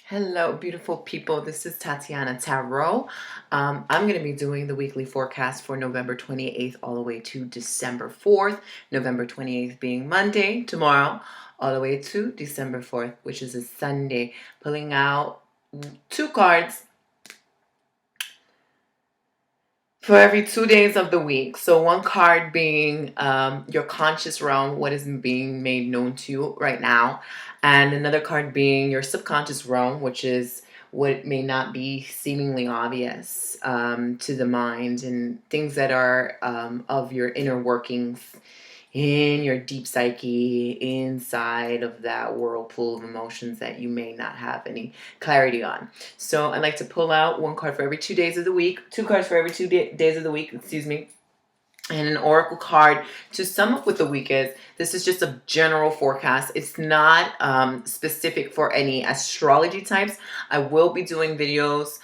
Hello, beautiful people. This is Tatianna Tarot. I'm going to be doing the weekly forecast for November 28th all the way to December 4th. November 28th being Monday, tomorrow, all the way to December 4th, which is a Sunday. Pulling out two cards for every 2 days of the week. So one card being your conscious realm, what is being made known to you right now, and another card being your subconscious realm, which is what may not be seemingly obvious to the mind and things that are of your inner workings in your deep psyche, inside of that whirlpool of emotions that you may not have any clarity on. So I like to pull out one card for every 2 days of the week, two cards for every days of the week, and an oracle card to sum up what the week is. This is just a general forecast. It's not specific for any astrology types. I will be doing videos,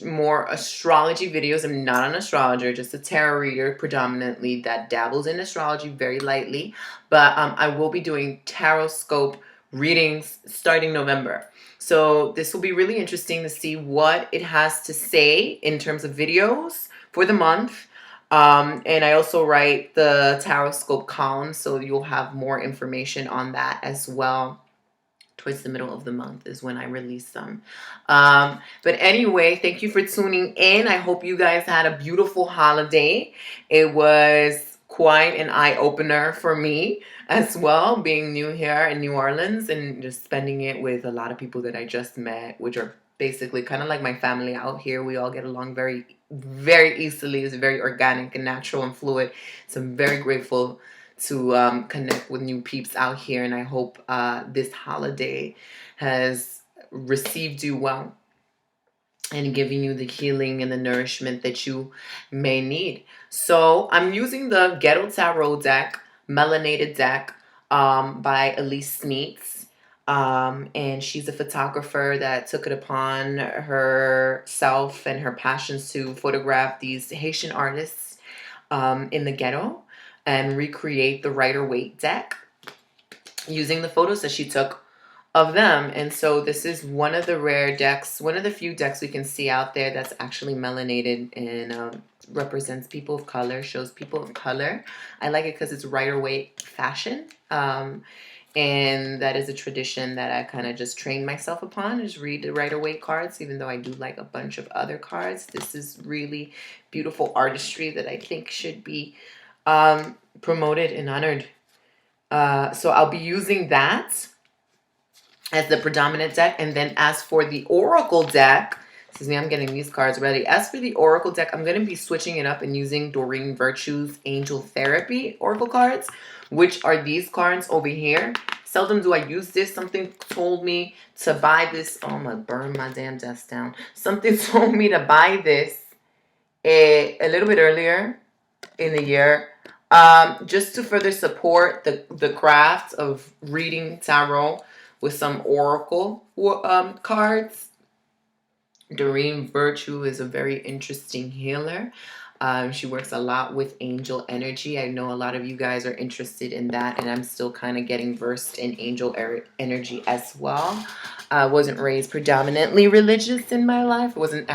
more astrology videos. I'm not an astrologer, just a tarot reader predominantly that dabbles in astrology very lightly. But I will be doing tarot scope readings starting November. So this will be really interesting to see what it has to say in terms of videos for the month. And I also write the tarot scope column, so you'll have more information on that as well. Towards the middle of the month is when I release them. But anyway, thank you for tuning in. I hope you guys had a beautiful holiday. It was quite an eye-opener for me as well, being new here in New Orleans and just spending it with a lot of people that I just met, which are basically kind of like my family out here. We all get along very, very easily. It's very organic and natural and fluid. So I'm very grateful to connect with new peeps out here, and I hope this holiday has received you well and giving you the healing and the nourishment that you may need. So I'm using the Ghetto Tarot deck, Melanated deck, by Elise Sneets. And she's a photographer that took it upon herself and her passions to photograph these Haitian artists in the ghetto and recreate the Rider-Waite deck using the photos that she took of them. And so this is one of the rare decks, one of the few decks we can see out there that's actually melanated and represents people of color, shows people of color. I like it because it's Rider-Waite fashion. And that is a tradition that I kind of just trained myself upon, is read the Rider-Waite cards, even though I do like a bunch of other cards. This is really beautiful artistry that I think should be promoted and honored. So I'll be using that as the predominant deck. And then as for the Oracle deck, excuse me, I'm getting these cards ready. As for the Oracle deck, I'm going to be switching it up and using Doreen Virtue's Angel Therapy Oracle cards, which are these cards over here. Seldom do I use this. Something told me to buy this. Oh, I'm going to burn my damn desk down. Something told me to buy this a little bit earlier in the year, just to further support the craft of reading tarot with some oracle cards. Doreen Virtue is a very interesting healer. She works a lot with angel energy. I know a lot of you guys are interested in that, and I'm still kind of getting versed in angel energy as well. I wasn't raised predominantly religious in my life. I wasn't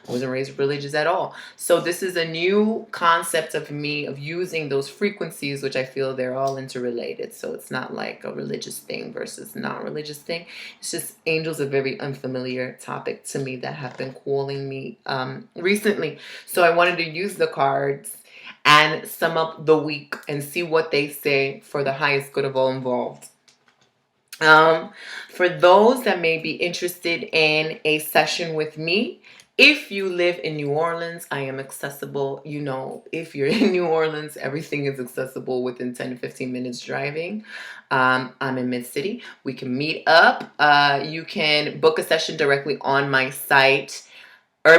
raised religious at all. So this is a new concept of me of using those frequencies, which I feel they're all interrelated. So it's not like a religious thing versus non-religious thing. It's just angels, a very unfamiliar topic to me that have been calling me recently. So I wanted to use the cards and sum up the week and see what they say for the highest good of all involved. For those that may be interested in a session with me, if you live in New Orleans, I am accessible. You know, if you're in New Orleans, everything is accessible within 10 to 15 minutes driving. I'm in Mid-City. We can meet up. You can book a session directly on my site, my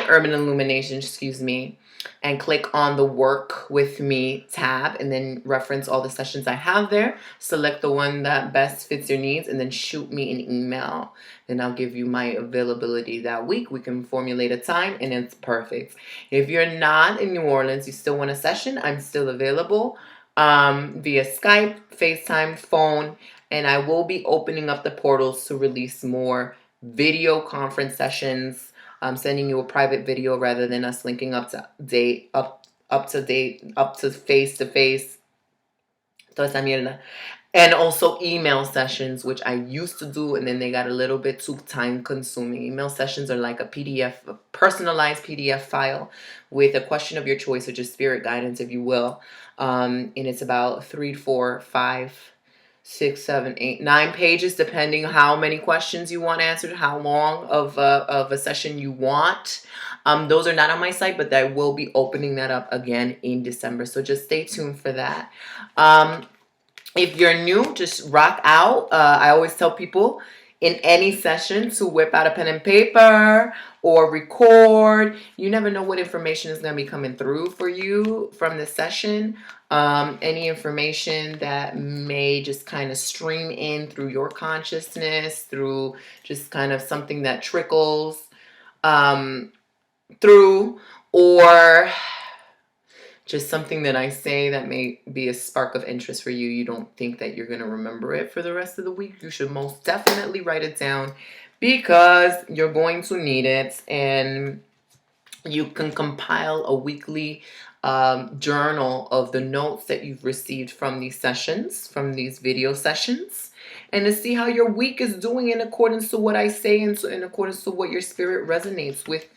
Urban Illumination, excuse me, and click on the Work With Me tab and then reference all the sessions I have there. Select the one that best fits your needs and then shoot me an email. Then I'll give you my availability that week. We can formulate a time and it's perfect. If you're not in New Orleans, you still want a session, I'm still available. via Skype, FaceTime, phone, and I will be opening up the portals to release more video conference sessions. I'm sending you a private video rather than us linking up to face to face. Toda esa mierda. And also email sessions, which I used to do, and then they got a little bit too time consuming. Email sessions are like a PDF, a personalized PDF file with a question of your choice, or just spirit guidance, if you will. And it's about 3, 4, 5, 6, 7, 8, 9 pages, depending how many questions you want answered, how long of a session you want. Those are not on my site, but I will be opening that up again in December. So just stay tuned for that. If you're new, just rock out. I always tell people in any session to whip out a pen and paper or record. You never know what information is going to be coming through for you from the session. Any information that may just kind of stream in through your consciousness, through just kind of something that trickles through, or just something that I say that may be a spark of interest for you. You don't think that you're going to remember it for the rest of the week. You should most definitely write it down, because you're going to need it. And you can compile a weekly journal of the notes that you've received from these sessions, from these video sessions, and to see how your week is doing in accordance to what I say and in accordance to what your spirit resonates with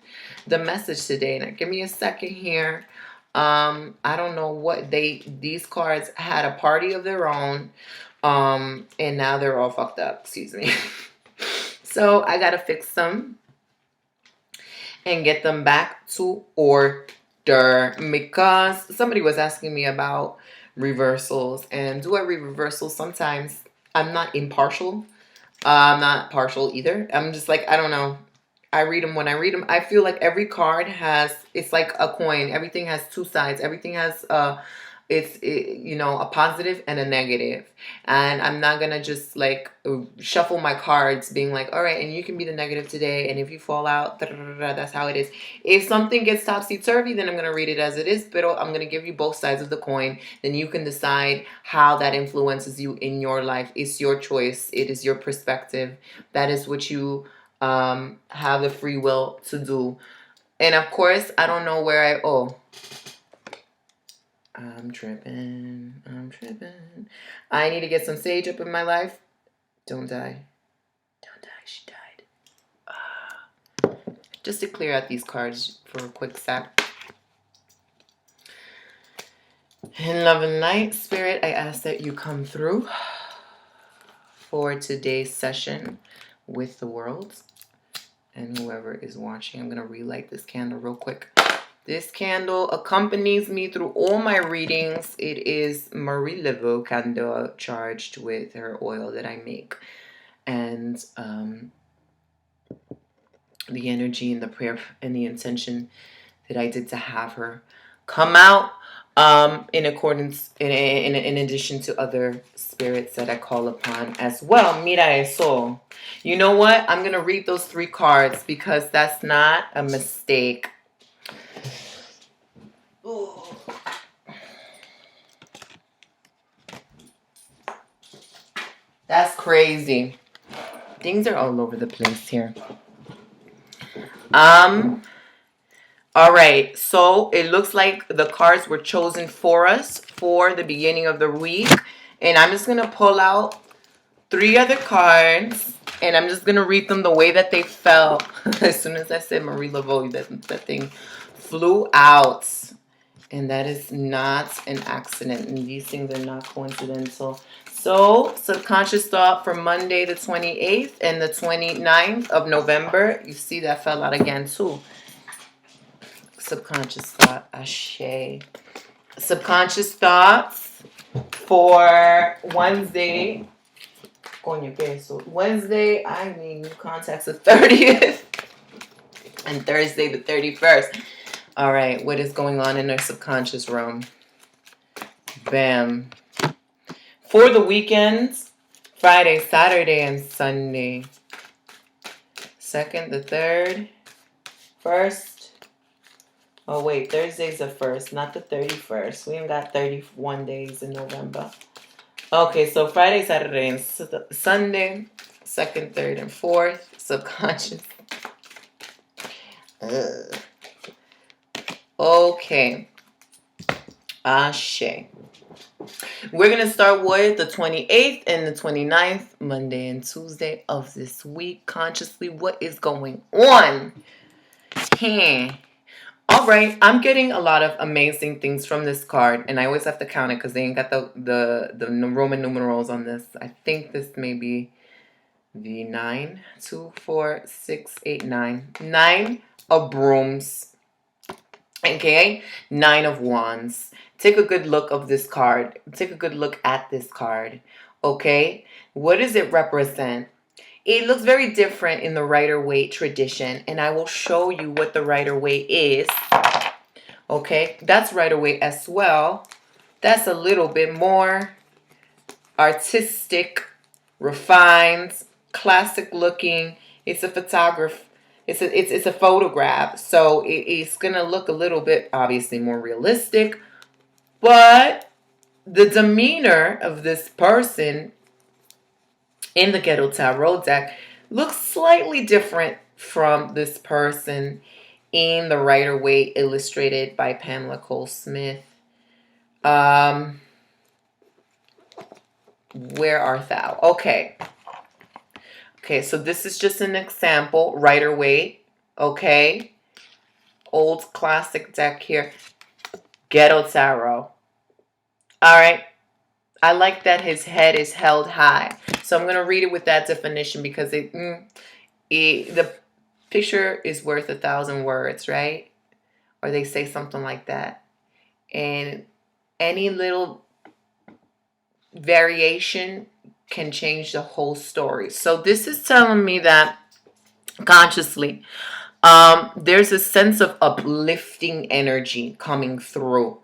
the message today. Now, give me a second here. I don't know what these cards had a party of their own. And now they're all fucked up. Excuse me. So I gotta fix them and get them back to order, because somebody was asking me about reversals. And do I read reversals? Sometimes. I'm not impartial. I'm not partial either. I'm just like, I don't know. I read them when I read them. I feel like every card it's like a coin. Everything has two sides. Everything has a positive and a negative. And I'm not going to just like shuffle my cards being like, all right, and you can be the negative today. And if you fall out, that's how it is. If something gets topsy-turvy, then I'm going to read it as it is. But I'm going to give you both sides of the coin. Then you can decide how that influences you in your life. It's your choice. It is your perspective. That is what you have the free will to do. And of course, I don't know where I'm tripping. I need to get some sage up in my life. Don't die. She died. Just to clear out these cards for a quick sec. In love and light, Spirit, I ask that you come through for today's session with the world and whoever is watching. I'm going to relight this candle real quick. This candle accompanies me through all my readings. It is Marie Laveau candle charged with her oil that I make. And the energy and the prayer and the intention that I did to have her come out in accordance, in addition to other spirits that I call upon as well. Mira eso. You know what? I'm going to read those 3 cards because that's not a mistake. Ooh. That's crazy. Things are all over the place here. All right, so it looks like the cards were chosen for us for the beginning of the week. And I'm just going to pull out 3 other cards. And I'm just going to read them the way that they felt. As soon as I said Marie Laveau, that thing flew out. And that is not an accident. And these things are not coincidental. So, subconscious thought for Monday the 28th and the 29th of November. You see that fell out again too. Subconscious thought, ashe. Subconscious thoughts for Wednesday. Wednesday, I mean new contacts the 30th. And Thursday the 31st. All right, what is going on in our subconscious realm? Bam. For the weekends, Friday, Saturday, and Sunday. 2nd, the 3rd, 1st, Oh wait, Thursday's the 1st, not the 31st. We ain't got 31 days in November. Okay, so Friday, Saturday, and Sunday, second, third, and fourth, subconscious. Ugh. Okay. Ashe. We're going to start with the 28th and the 29th, Monday and Tuesday of this week. Consciously, what is going on? All right, I'm getting a lot of amazing things from this card, and I always have to count it because they ain't got the Roman numerals on this. I think this may be the 9, 2, 4, 6, 8, 9. 9 of brooms. Okay, 9 of wands. Take a good look of this card. Take a good look at this card. Okay, what does it represent? It looks very different in the Rider-Waite tradition, and I will show you what the Rider-Waite is. Okay, that's Rider-Waite as well. That's a little bit more artistic, refined, classic looking. It's a photograph. It's a photograph, so it's gonna look a little bit obviously more realistic, but the demeanor of this person in the Ghetto Tarot deck looks slightly different from this person in the Rider-Waite illustrated by Pamela Cole Smith. Where art thou? Okay. Okay, so this is just an example. Rider-Waite. Okay. Old classic deck here. Ghetto Tarot. Alright. I like that his head is held high. So I'm going to read it with that definition because the picture is worth 1,000 words, right? Or they say something like that. And any little variation can change the whole story. So this is telling me that consciously, there's a sense of uplifting energy coming through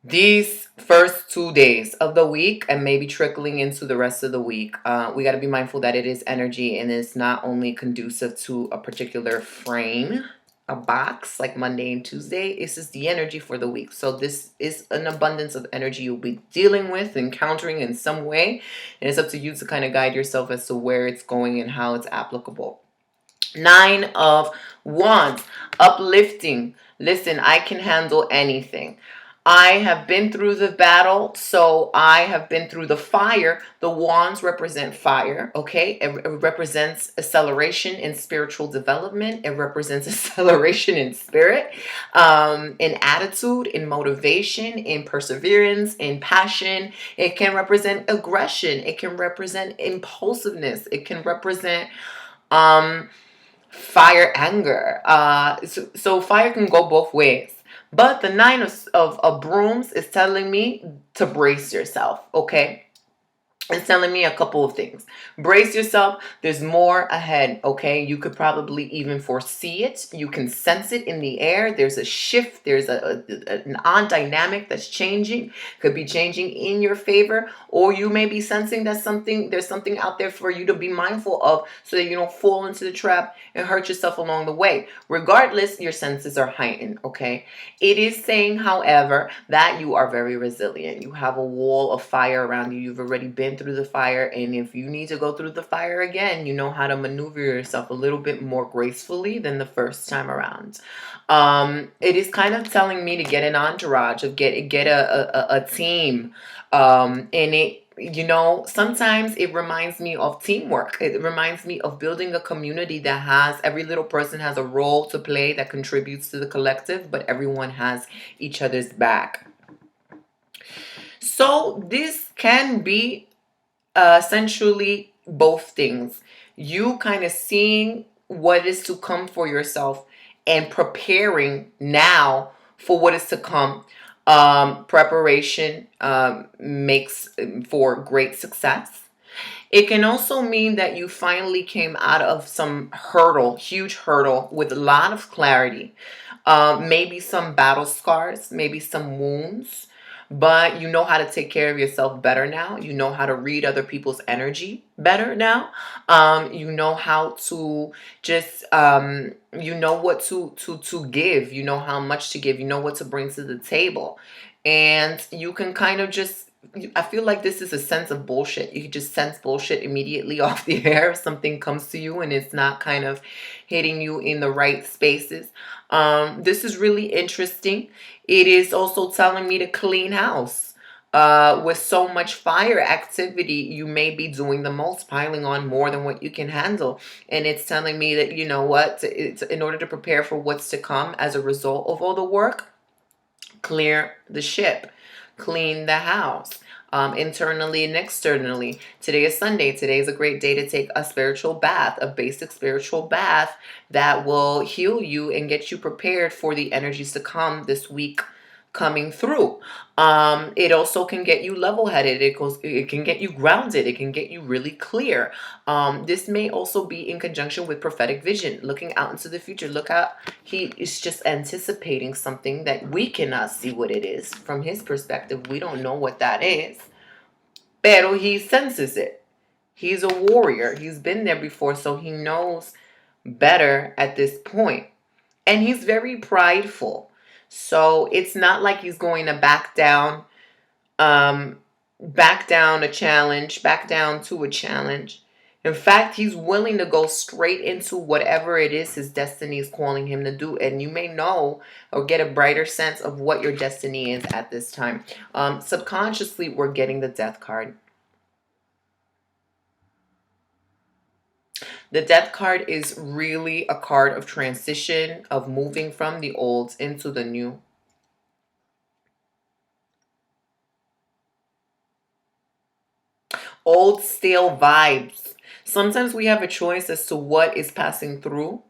these first 2 days of the week and maybe trickling into the rest of the week. We got to be mindful that it is energy and it's not only conducive to a particular frame, a box like Monday and Tuesday. This is the energy for the week. So this is an abundance of energy you'll be dealing with, encountering in some way. And it's up to you to kind of guide yourself as to where it's going and how it's applicable. 9 of Wands, uplifting. Listen, I can handle anything. I have been through the battle, so I have been through the fire. The wands represent fire, okay? It represents acceleration in spiritual development. It represents acceleration in spirit, in attitude, in motivation, in perseverance, in passion. It can represent aggression. It can represent impulsiveness. It can represent fire, anger. So fire can go both ways. But the 9 of brooms is telling me to brace yourself, okay? It's telling me a couple of things. Brace yourself. There's more ahead, okay? You could probably even foresee it. You can sense it in the air. There's a shift. There's an on dynamic that's changing. Could be changing in your favor, or you may be sensing that there's something out there for you to be mindful of so that you don't fall into the trap and hurt yourself along the way. Regardless, your senses are heightened, okay? It is saying, however, that you are very resilient. You have a wall of fire around you. You've already been through the fire, and if you need to go through the fire again, you know how to maneuver yourself a little bit more gracefully than the first time around. It is kind of telling me to get an entourage, of get a team, and sometimes it reminds me of teamwork. It reminds me of building a community that has every little person has a role to play that contributes to the collective, but everyone has each other's back. So this can be essentially both things. You kind of seeing what is to come for yourself and preparing now for what is to come. Preparation makes for great success. It can also mean that you finally came out of some huge hurdle with a lot of clarity. Maybe some battle scars, maybe some wounds. but you know how to take care of yourself better now. You know how to read other people's energy better now. You know how to just you know what to give. You know how much to give. You know what to bring to the table, and you can kind of just. I feel like this is a sense of bullshit. You can just sense bullshit immediately off the air if something comes to you and it's not kind of hitting you in the right spaces. This is really interesting. It is also telling me to clean house. With so much fire activity, you may be doing the most, piling on more than what you can handle. And it's telling me that, you know what, it's in order to prepare for what's to come as a result of all the work, clear the ship, clean the house. Internally and externally. Today is Sunday. Today is a great day to take a spiritual bath, a basic spiritual bath that will heal you and get you prepared for the energies to come this week coming through. It also can get you level-headed. It can get you grounded. It can get you really clear. This may also be in conjunction with prophetic vision, looking out into the future. Look out, he is just anticipating something that we cannot see what it is. From his perspective, we don't know what that is, pero he senses it. He's a warrior. He's been there before, so he knows better at this point. And he's very prideful. So it's not like he's going to um, back down back down to a challenge. In fact, he's willing to go straight into whatever it is his destiny is calling him to do. And you may know or get a brighter sense of what your destiny is at this time. Subconsciously, we're getting the death card. The death card is really a card of transition, of moving from the old into the new. Old stale vibes. Sometimes we have a choice as to what is passing through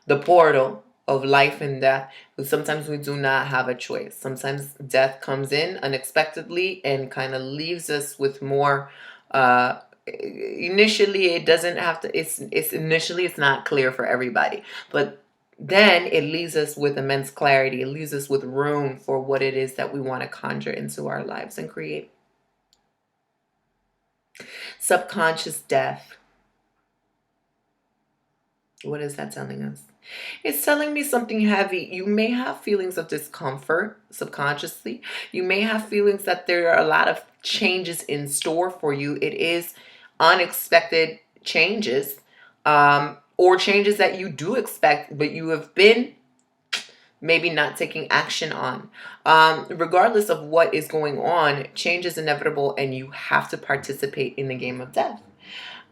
the portal of life and death, but sometimes we do not have a choice. Sometimes death comes in unexpectedly and kind of leaves us with more. Initially, it doesn't have to. It's initially it's not clear for everybody, but then it leaves us with immense clarity. It leaves us with room for what it is that we want to conjure into our lives and create. Subconscious death. What is that telling us? It's telling me something heavy. You may have feelings of discomfort subconsciously. You may have feelings that there are a lot of changes in store for you. It is unexpected changes, or changes that you do expect, but you have been maybe not taking action on. Regardless of what is going on, change is inevitable and you have to participate in the game of death.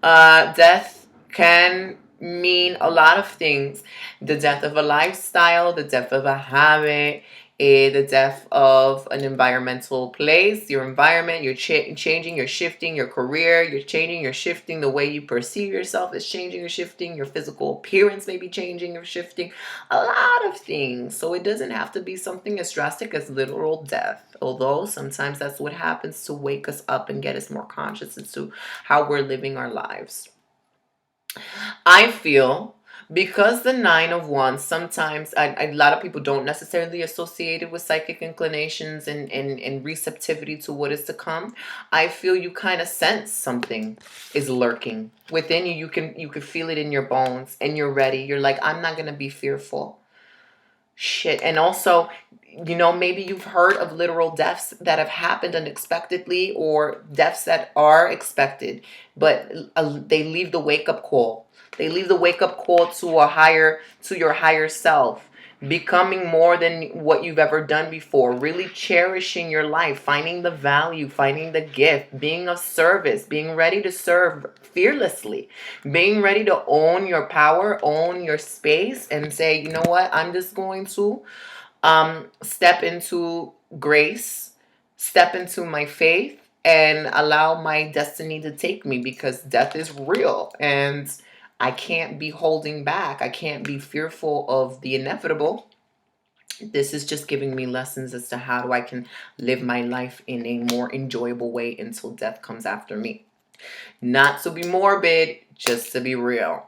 Death can mean a lot of things. The death of a lifestyle, the death of a habit, the death of an environmental place, your environment, you're changing, you're shifting your career, you're changing, you're shifting the way you perceive yourself is changing, you're shifting, your physical appearance may be changing, you're shifting a lot of things. So it doesn't have to be something as drastic as literal death, although sometimes that's what happens to wake us up and get us more conscious as to how we're living our lives. I feel because the Nine of Wands, sometimes a lot of people don't necessarily associate it with psychic inclinations and receptivity to what is to come. I feel you kind of sense something is lurking within you. You can feel it in your bones and you're ready. You're like, I'm not gonna be fearful. Shit. And also, maybe you've heard of literal deaths that have happened unexpectedly or deaths that are expected, but they leave the wake up call. They leave the wake up call to your higher self, becoming more than what you've ever done before, really cherishing your life, finding the value, finding the gift, being of service, being ready to serve fearlessly, being ready to own your power, own your space, and say, you know what, I'm just going to step into grace, step into my faith, and allow my destiny to take me, because death is real and I can't be holding back. I can't be fearful of the inevitable. This is just giving me lessons as to how I can live my life in a more enjoyable way until death comes after me. Not to be morbid, just to be real.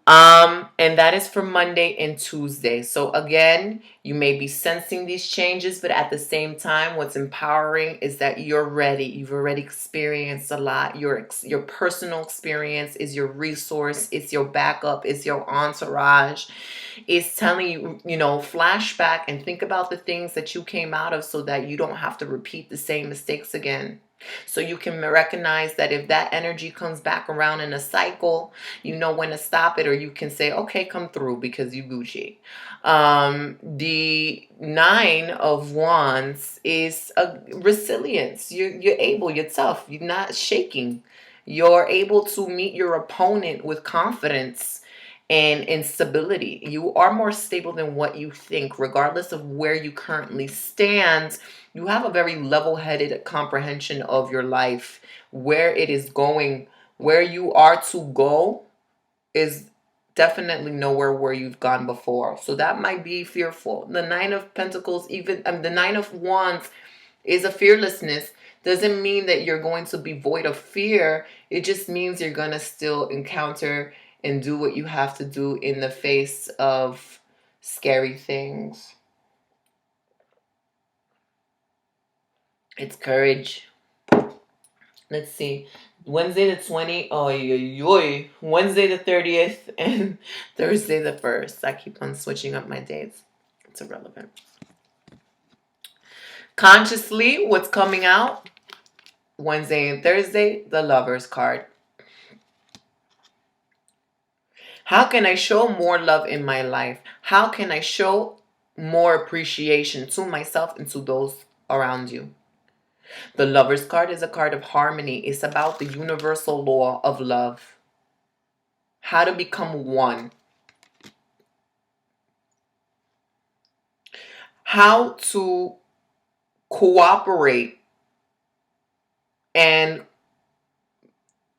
And that is for Monday and Tuesday. So again, you may be sensing these changes, but at the same time, what's empowering is that you're ready. You've already experienced a lot. Your personal experience is your resource. It's your backup. It's your entourage. It's telling you, flashback and think about the things that you came out of so that you don't have to repeat the same mistakes again. So you can recognize that if that energy comes back around in a cycle, you know when to stop it, or you can say, okay, come through because you Gucci. The Nine of Wands is a resilience. You're able, you're tough, you're not shaking. You're able to meet your opponent with confidence and instability. You are more stable than what you think, regardless of where you currently stand. You have a very level-headed comprehension of your life, where it is going, where you are to go is definitely nowhere where you've gone before. So that might be fearful. The Nine of Pentacles, even the Nine of Wands is a fearlessness. Doesn't mean that you're going to be void of fear. It just means you're going to still encounter and do what you have to do in the face of scary things. It's courage. Let's see. Wednesday the 20th. Oh, Wednesday the 30th and Thursday the 1st. I keep on switching up my dates. It's irrelevant. Consciously, what's coming out? Wednesday and Thursday, the Lovers card. How can I show more love in my life? How can I show more appreciation to myself and to those around you? The Lovers card is a card of harmony. It's about the universal law of love. How to become one. How to cooperate and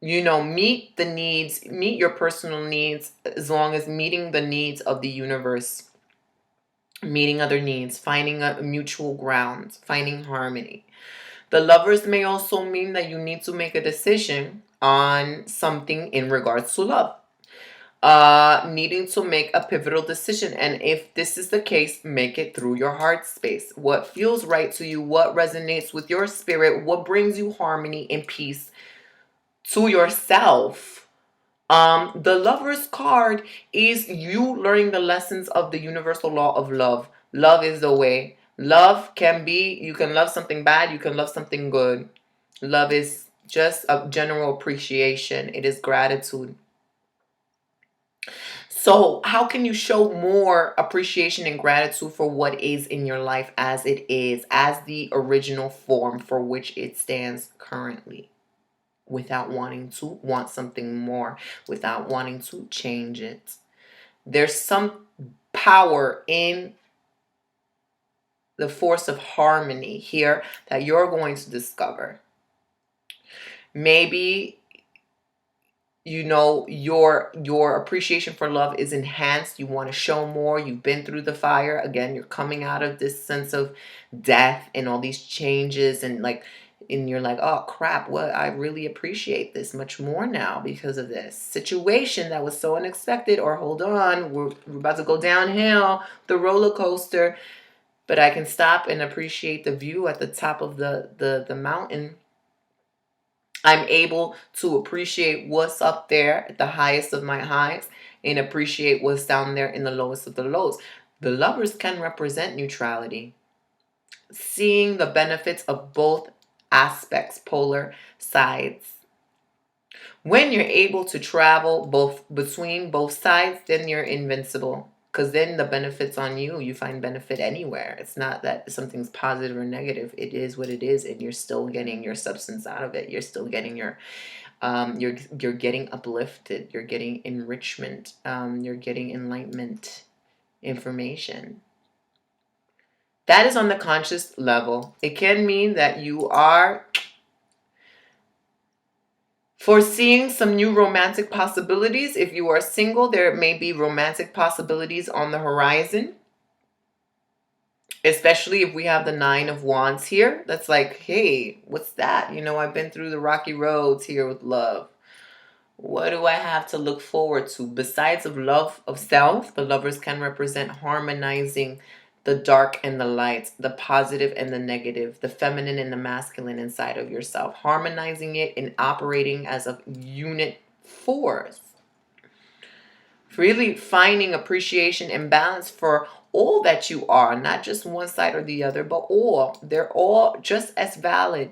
meet your personal needs, as long as meeting the needs of the universe, meeting other needs, finding a mutual ground, finding harmony. The Lovers may also mean that you need to make a decision on something in regards to love. Needing to make a pivotal decision. And if this is the case, make it through your heart space. What feels right to you, what resonates with your spirit, what brings you harmony and peace to yourself. The Lover's card is you learning the lessons of the universal law of love. Love is the way. Love can be, you can love something bad, you can love something good. Love is just a general appreciation. It is gratitude. So, how can you show more appreciation and gratitude for what is in your life as it is, as the original form for which it stands currently, without wanting to want something more, without wanting to change it? There's some power in the force of harmony here that you're going to discover. Maybe your appreciation for love is enhanced. You want to show more. You've been through the fire. Again, you're coming out of this sense of death and all these changes, and you're like, oh crap, what, I really appreciate this much more now because of this situation that was so unexpected. Or hold on, we're about to go downhill the roller coaster, but I can stop and appreciate the view at the top of the mountain. I'm able to appreciate what's up there at the highest of my highs and appreciate what's down there in the lowest of the lows. The Lovers can represent neutrality, seeing the benefits of both aspects, polar sides. When you're able to travel both between both sides, then you're invincible. Because then the benefits on you, you find benefit anywhere. It's not that something's positive or negative. It is what it is, and you're still getting your substance out of it. You're still getting you're getting uplifted. You're getting enrichment. You're getting enlightenment, information. That is on the conscious level. It can mean that you are foreseeing some new romantic possibilities. If you are single, there may be romantic possibilities on the horizon. Especially if we have the Nine of Wands here. That's like, hey, what's that? I've been through the rocky roads here with love. What do I have to look forward to? Besides of love of self, the lovers can represent harmonizing the dark and the light, the positive and the negative, the feminine and the masculine inside of yourself, harmonizing it and operating as a unit force. Really finding appreciation and balance for all that you are, not just one side or the other, but all. They're all just as valid.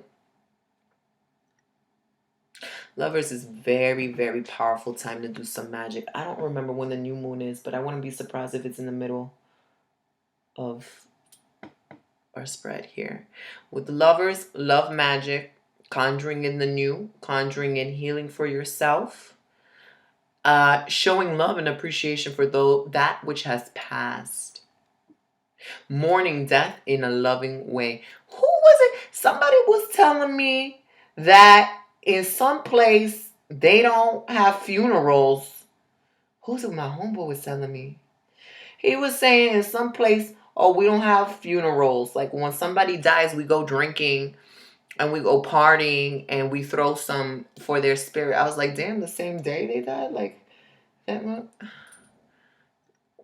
Lovers is very, very powerful time to do some magic. I don't remember when the new moon is, but I wouldn't be surprised if it's in the middle of our spread here. With lovers, love magic, conjuring in the new, conjuring in healing for yourself, showing love and appreciation for that which has passed, mourning death in a loving way. Who was it? Somebody was telling me that in some place they don't have funerals. Who's it? My homeboy was telling me. He was saying in some place, oh, we don't have funerals. Like when somebody dies, we go drinking and we go partying and we throw some for their spirit. I was like, damn, the same day they died? Like that month?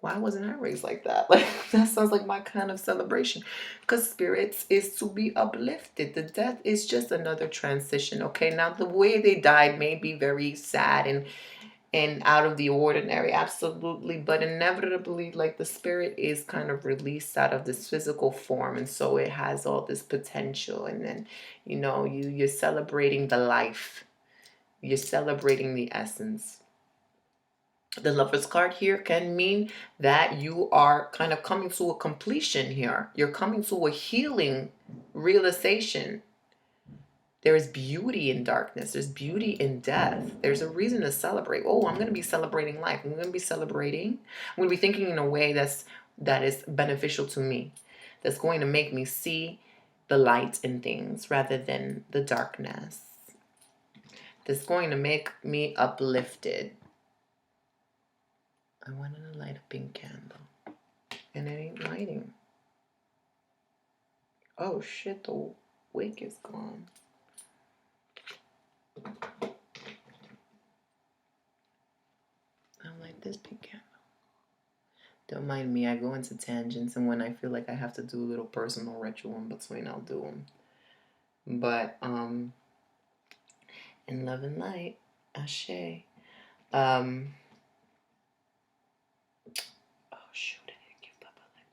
Why wasn't I raised like that? Like that sounds like my kind of celebration. Because spirits is to be uplifted. The death is just another transition. Okay, now the way they died may be very sad and out of the ordinary, absolutely, but inevitably, like the spirit is kind of released out of this physical form, and so it has all this potential. And then, you're celebrating the life, you're celebrating the essence. The Lover's card here can mean that you are kind of coming to a completion here. You're coming to a healing realization. There is beauty in darkness. There's beauty in death. There's a reason to celebrate. Oh, I'm going to be celebrating life. I'm going to be celebrating. I'm going to be thinking in a way that is beneficial to me. That's going to make me see the light in things rather than the darkness. That's going to make me uplifted. I wanted to light a pink candle. And it ain't lighting. Oh shit, the wick is gone. I like this pink candle. Don't mind me, I go into tangents, and when I feel like I have to do a little personal ritual in between, I'll do them. But, in love and light, ashe. Oh shoot, I didn't give Papa like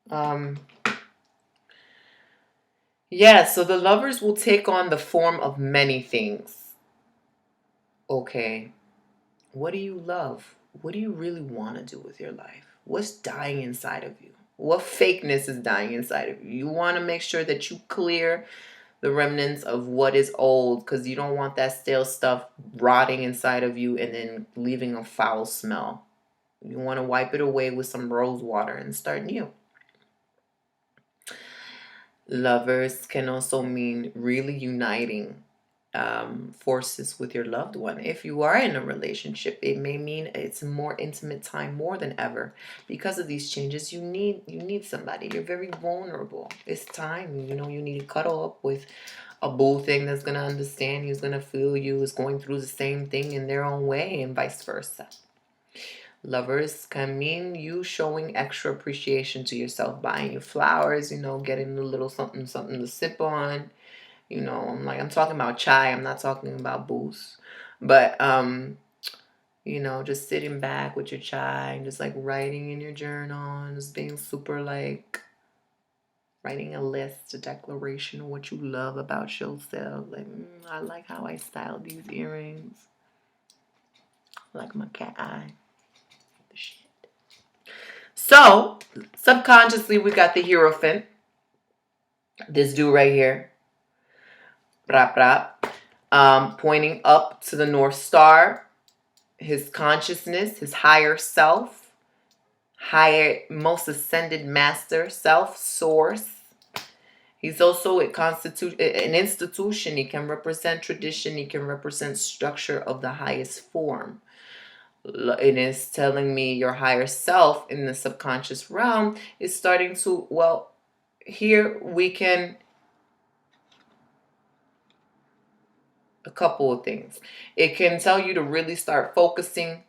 bunny. Yeah, so the lovers will take on the form of many things. Okay, what do you love? What do you really want to do with your life? What's dying inside of you? What fakeness is dying inside of you? You want to make sure that you clear the remnants of what is old, because you don't want that stale stuff rotting inside of you and then leaving a foul smell. You want to wipe it away with some rose water and start new. Lovers can also mean really uniting forces with your loved one. If you are in a relationship, it may mean it's a more intimate time more than ever. Because of these changes, you need somebody. You're very vulnerable. It's time. You need to cuddle up with a boo thing that's gonna understand you, is gonna feel you, is going through the same thing in their own way, and vice versa. Lovers can mean you showing extra appreciation to yourself, buying you flowers, getting a little something something to sip on. I'm talking about chai, I'm not talking about booze. But just sitting back with your chai and just like writing in your journal and just being super like writing a list, a declaration of what you love about yourself. Like, I like how I styled these earrings. I like my cat eye. The shit. So, subconsciously, we got the Hierophant. This dude right here. Brap, brap. Pointing up to the North Star. His consciousness, his higher self. Higher, most ascended master, self, source. He's also an institution. He can represent tradition. He can represent structure of the highest form. It is telling me your higher self in the subconscious realm is starting to, well, here we can A couple of things. It can tell you to really start focusing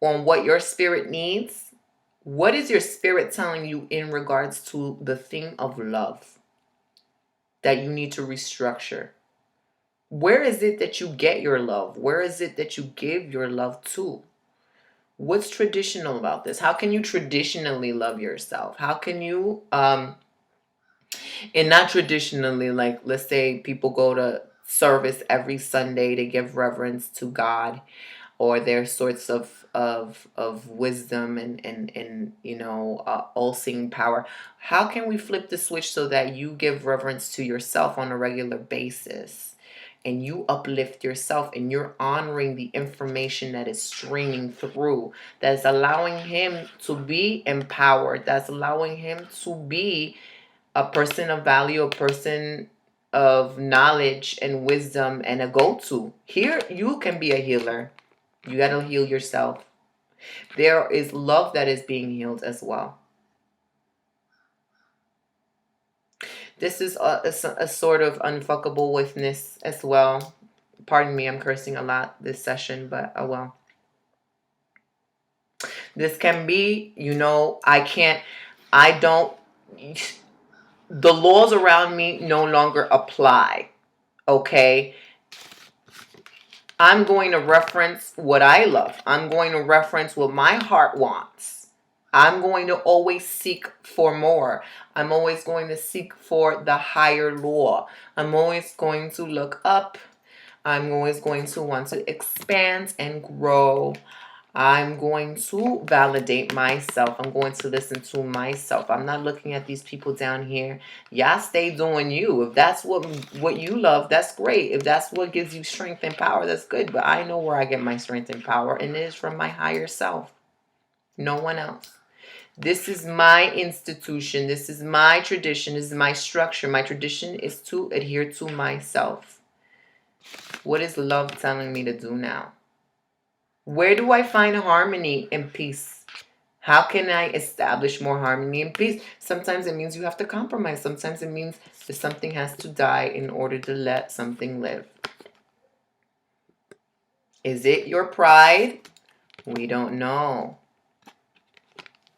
on what your spirit needs. What is your spirit telling you in regards to the thing of love that you need to restructure? Where is it that you get your love? Where is it that you give your love to? What's traditional about this? How can you traditionally love yourself? How can you and not traditionally, like, let's say people go to service every Sunday to give reverence to God, or their sorts of wisdom and all seeing power. How can we flip the switch so that you give reverence to yourself on a regular basis, and you uplift yourself, and you're honoring the information that is streaming through, that's allowing him to be empowered, that's allowing him to be a person of value, a person of knowledge and wisdom, and a go-to. Here, you can be a healer. You got to heal yourself. There is love that is being healed as well. This is a sort of unfuckable witness as well. Pardon me, I'm cursing a lot this session, but oh well. This can be, I don't, the laws around me no longer apply. Okay? I'm going to reference what I love. I'm going to reference what my heart wants. I'm going to always seek for more. I'm always going to seek for the higher law. I'm always going to look up. I'm always going to want to expand and grow. I'm going to validate myself. I'm going to listen to myself. I'm not looking at these people down here. Y'all stay doing you. If that's what you love, that's great. If that's what gives you strength and power, that's good. But I know where I get my strength and power, and it is from my higher self. No one else. This is my institution. This is my tradition. This is my structure. My tradition is to adhere to myself. What is love telling me to do now? Where do I find harmony and peace? How can I establish more harmony and peace? Sometimes it means you have to compromise. Sometimes it means that something has to die in order to let something live. Is it your pride? We don't know.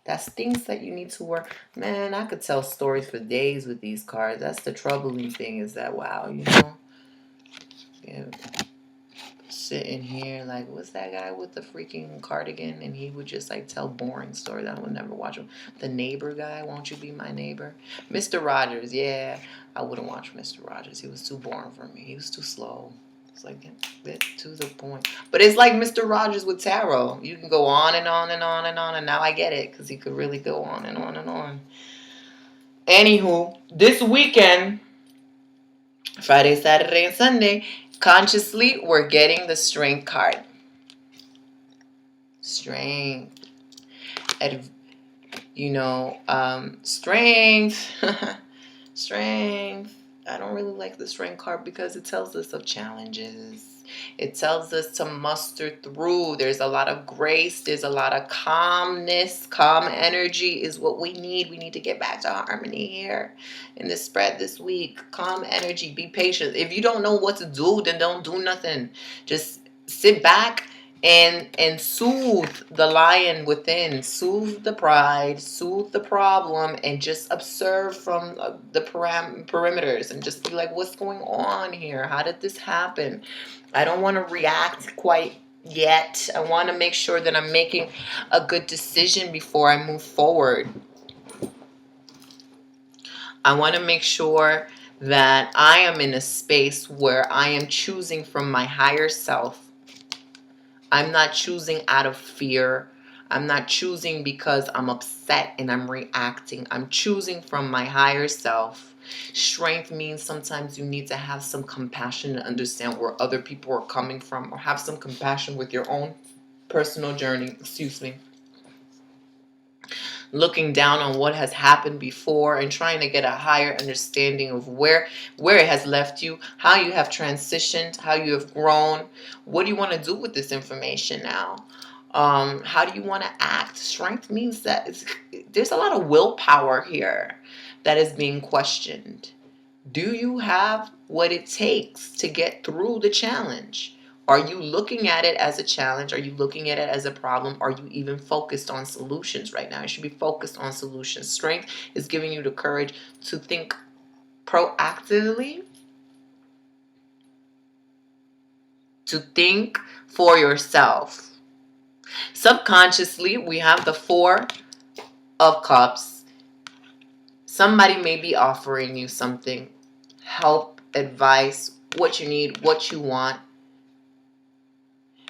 That's things that you need to work. Man, I could tell stories for days with these cards. That's the troubling thing, is that, wow, yeah, sitting here like, what's that guy with the freaking cardigan, and he would just like tell boring stories. I would never watch him. The neighbor guy, won't you be my neighbor? Mr. Rogers, yeah, I wouldn't watch Mr. Rogers. He was too boring for me. He was too slow. It's like a bit to the point. But it's like Mr. Rogers with tarot. You can go on and on and on and on, and now I get it, because he could really go on and on and on. Anywho, this weekend, Friday, Saturday, and Sunday, consciously, we're getting the strength card. Strength. Strength. Strength. I don't really like the strength card because it tells us of challenges. It tells us to muster through. There's a lot of grace. There's a lot of calmness. Calm energy is what we need. We need to get back to harmony here in this spread this week. Calm energy. Be patient. If you don't know what to do, then don't do nothing. Just sit back and soothe the lion within, soothe the pride, soothe the problem, and just observe from the perimeters, and just be like, what's going on here? How did this happen? I don't want to react quite yet. I want to make sure that I'm making a good decision before I move forward. I want to make sure that I am in a space where I am choosing from my higher self. I'm not choosing out of fear. I'm not choosing because I'm upset and I'm reacting. I'm choosing from my higher self. Strength means sometimes you need to have some compassion and understand where other people are coming from, or have some compassion with your own personal journey. Looking down on what has happened before and trying to get a higher understanding of where it has left you, how you have transitioned, how you have grown. What do you want to do with this information now? How do you want to act? Strength means that there's a lot of willpower here that is being questioned. Do you have what it takes to get through the challenge? Are you looking at it as a challenge? Are you looking at it as a problem? Are you even focused on solutions right now? You should be focused on solutions. Strength is giving you the courage to think proactively, to think for yourself. Subconsciously, we have the Four of Cups. Somebody may be offering you something, help, advice, what you need, what you want.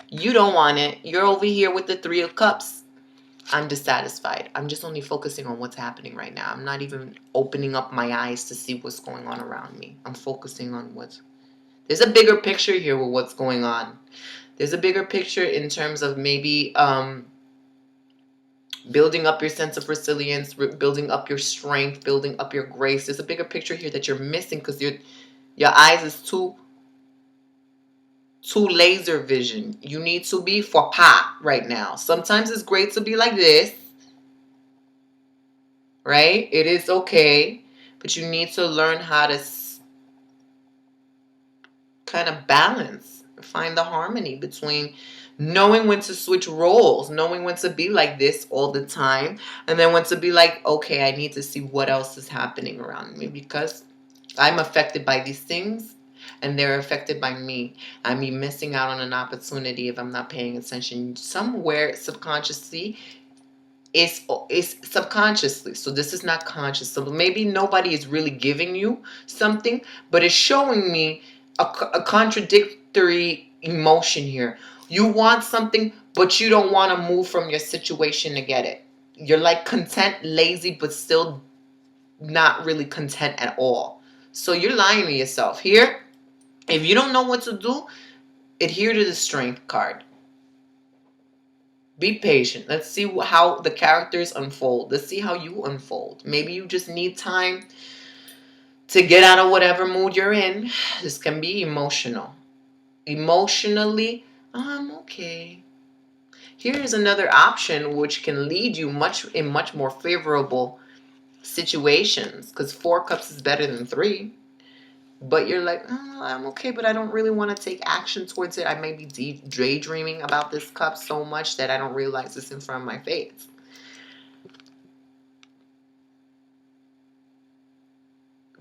You don't want it. You're over here with the Three of Cups. I'm dissatisfied. I'm just only focusing on what's happening right now. I'm not even opening up my eyes to see what's going on around me. I'm focusing on what's... There's a bigger picture here with what's going on. There's a bigger picture in terms of maybe building up your sense of resilience, building up your strength, building up your grace. There's a bigger picture here that you're missing because your eyes is too laser vision. You need to be for pop right now. Sometimes it's great to be like this, right? It is okay, but you need to learn how to kind of balance, find the harmony between knowing when to switch roles, knowing when to be like this all the time, and then when to be like, okay, I need to see what else is happening around me because I'm affected by these things and they're affected by me. I'm missing out on an opportunity if I'm not paying attention. Somewhere subconsciously, it's subconsciously. So this is not conscious. So maybe nobody is really giving you something, but it's showing me a contradictory emotion here. You want something, but you don't want to move from your situation to get it. You're like content, lazy, but still not really content at all. So you're lying to yourself. Here, if you don't know what to do, adhere to the strength card. Be patient. Let's see how the characters unfold. Let's see how you unfold. Maybe you just need time to get out of whatever mood you're in. This can be emotional. Emotionally, I'm okay. Here's another option which can lead you in much more favorable situations because 4 cups is better than 3. But you're like, oh, I'm okay, but I don't really want to take action towards it. I may be daydreaming about this cup so much that I don't realize it's in front of my face.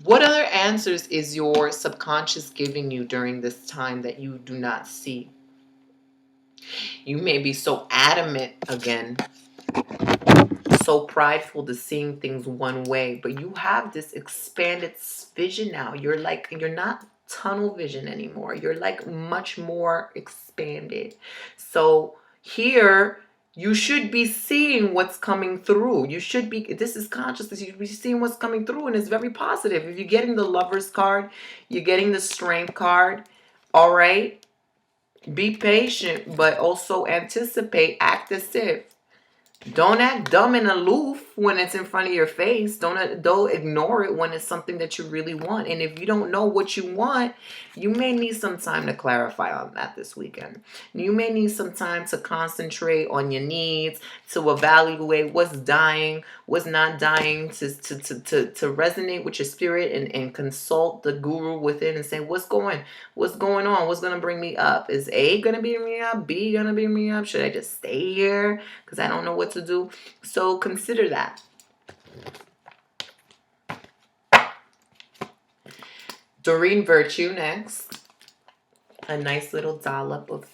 What other answers is your subconscious giving you during this time that you do not see? You may be so adamant again, so prideful to seeing things one way, but you have this expanded vision now. You're not tunnel vision anymore. You're like much more expanded. So here you should be seeing what's coming through. This is consciousness. You should be seeing what's coming through, and it's very positive. If you're getting the Lover's card, you're getting the Strength card. All right. Be patient, but also anticipate, act as if. Don't act dumb and aloof when it's in front of your face. Don't ignore it when it's something that you really want. And if you don't know what you want, you may need some time to clarify on that this weekend. You may need some time to concentrate on your needs, to evaluate what's dying, what's not dying, to resonate with your spirit and consult the guru within and say, what's going on? What's going to bring me up? Is A going to bring me up? B going to bring me up? Should I just stay here? Because I don't know what to do. So consider that. Doreen Virtue next. A nice little dollop of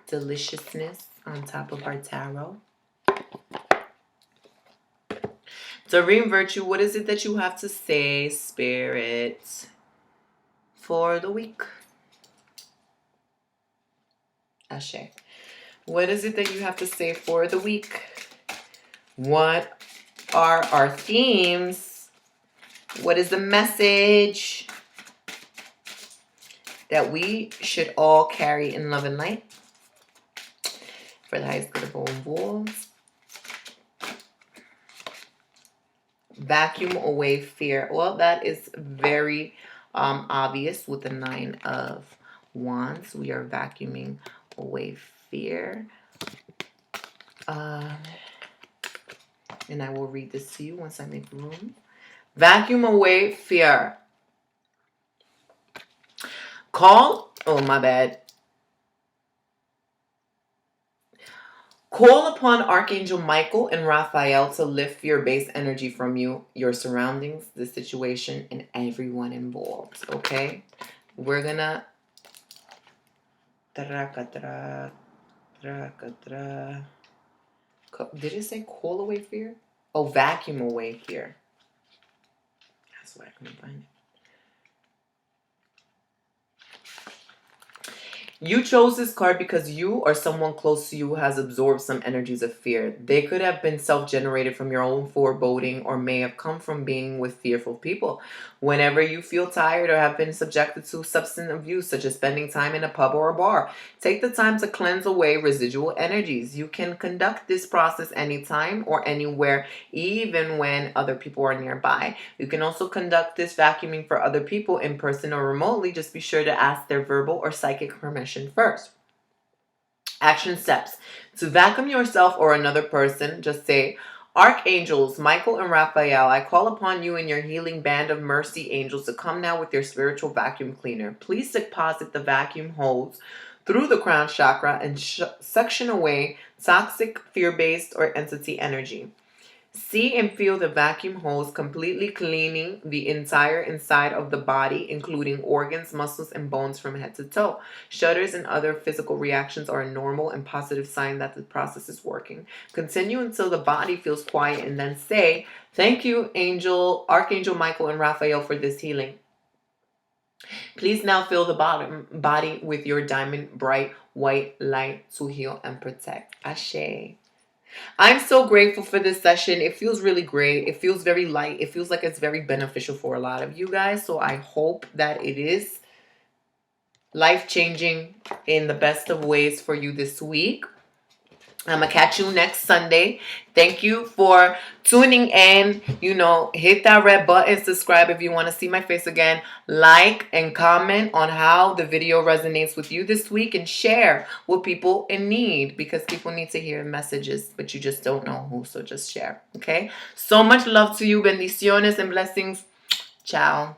deliciousness on top of our tarot. Doreen Virtue, what is it that you have to say, Spirit, for the week? Ashe. What is it that you have to say for the week? What are our themes? What is the message that we should all carry in love and light for the highest good of all wolves? Vacuum away fear. Well, that is very obvious with the 9 of Wands. We are vacuuming away fear. And I will read this to you once I make room. Vacuum away fear. Oh, my bad. Call upon Archangel Michael and Raphael to lift your base energy from you, your surroundings, the situation, and everyone involved. Okay? We're gonna. Did it say call away fear? Oh, vacuum away fear. That's why I couldn't find it. You chose this card because you or someone close to you has absorbed some energies of fear. They could have been self-generated from your own foreboding or may have come from being with fearful people. Whenever you feel tired or have been subjected to substance abuse, such as spending time in a pub or a bar, take the time to cleanse away residual energies. You can conduct this process anytime or anywhere, even when other people are nearby. You can also conduct this vacuuming for other people in person or remotely. Just be sure to ask their verbal or psychic permission first. Action steps. To vacuum yourself or another person, just say, Archangels, Michael and Raphael, I call upon you and your healing band of mercy angels to come now with your spiritual vacuum cleaner. Please deposit the vacuum hose through the crown chakra and suction away toxic, fear-based, or entity energy. See and feel the vacuum hose completely cleaning the entire inside of the body, including organs, muscles, and bones from head to toe. Shudders and other physical reactions are a normal and positive sign that the process is working. Continue until the body feels quiet and then say, thank you, Archangel Michael and Raphael, for this healing. Please now fill the body with your diamond bright white light to heal and protect. Ashe. I'm so grateful for this session. It feels really great. It feels very light. It feels like it's very beneficial for a lot of you guys. So I hope that it is life-changing in the best of ways for you this week. I'm going to catch you next Sunday. Thank you for tuning in. Hit that red button, subscribe if you want to see my face again. Like and comment on how the video resonates with you this week and share with people in need because people need to hear messages, but you just don't know who, so just share, okay? So much love to you. Bendiciones and blessings. Ciao.